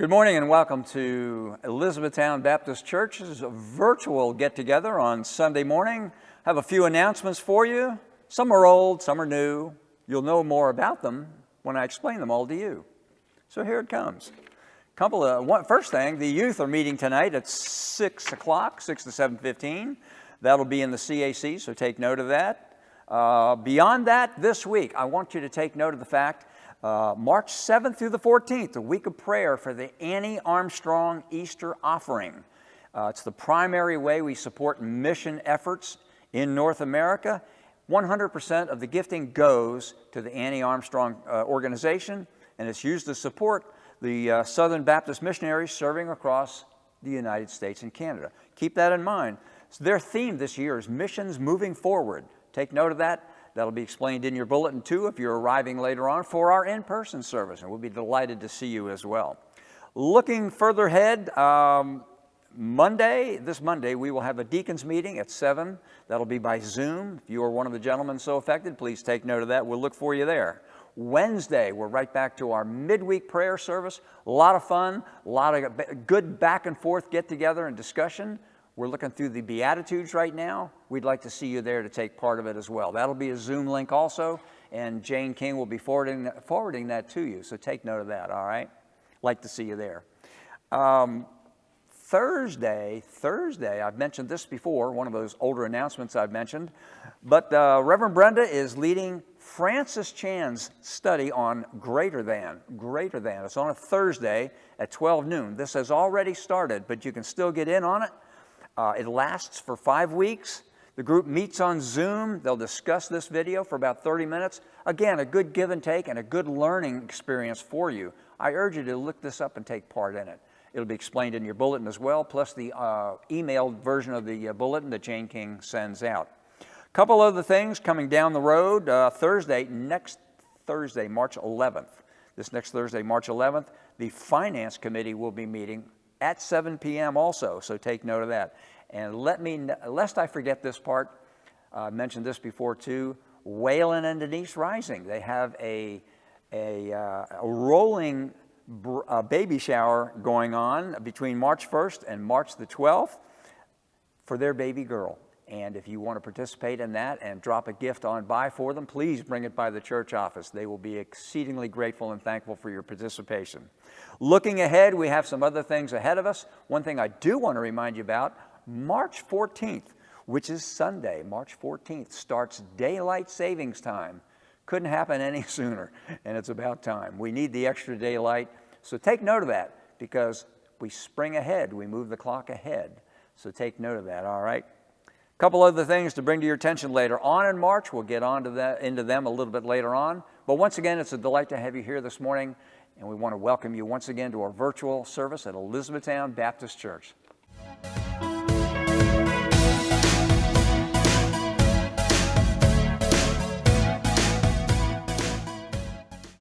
Good morning and welcome to Elizabethtown Baptist Church's virtual get-together on Sunday morning. I have a few announcements for you. Some are old, some are new. You'll know more about them when I explain them all to you. So here it comes. First thing, the youth are meeting tonight at 6 o'clock, 6 to 7:15. That'll be in the CAC, so take note of that. Beyond that, this week, I want you to take note of the fact March 7th through the 14th, a week of prayer for the Annie Armstrong Easter Offering. It's the primary way we support mission efforts in North America. 100% of the gifting goes to the Annie Armstrong organization, and it's used to support the Southern Baptist missionaries serving across the United States and Canada. Keep that in mind. So their theme this year is Missions Moving Forward. Take note of that. That'll be explained in your bulletin too if you're arriving later on for our in-person service, and we'll be delighted to see you as well. Looking further ahead, this Monday, we will have a deacons meeting at 7. That'll be by Zoom. If you are one of the gentlemen so affected, please take note of that. We'll look for you there. Wednesday, we're right back to our midweek prayer service. A lot of fun, a lot of good back and forth get together and discussion. We're looking through the Beatitudes right now. We'd like to see you there to take part of it as well. That'll be a Zoom link also, and Jane King will be forwarding that to you, so take note of that, all right? Like to see you there. Thursday, I've mentioned this before, one of those older announcements I've mentioned, but Reverend Brenda is leading Francis Chan's study on greater than. It's on a Thursday at 12 noon. This has already started, but you can still get in on it. It lasts for 5 weeks. The group meets on Zoom. They'll discuss this video for about 30 minutes. Again, a good give and take and a good learning experience for you. I urge you to look this up and take part in it. It'll be explained in your bulletin as well, plus the emailed version of the bulletin that Jane King sends out. A couple other things coming down the road. Next Thursday, March 11th. This next Thursday, March 11th, the Finance Committee will be meeting at 7 p.m. also, so take note of that. And lest I forget this part, I mentioned this before too, Waylon and Denise Rising. They have a rolling baby shower going on between March 1st and March the 12th for their baby girl. And if you want to participate in that and drop a gift on by for them, please bring it by the church office. They will be exceedingly grateful and thankful for your participation. Looking ahead, we have some other things ahead of us. One thing I do want to remind you about, March 14th, which is Sunday, March 14th, starts daylight savings time. Couldn't happen any sooner, and it's about time. We need the extra daylight, so take note of that because we spring ahead. We move the clock ahead, so take note of that, all right? Couple other things to bring to your attention later on in March. We'll get into them a little bit later on. But once again, it's a delight to have you here this morning, and we want to welcome you once again to our virtual service at Elizabethtown Baptist Church.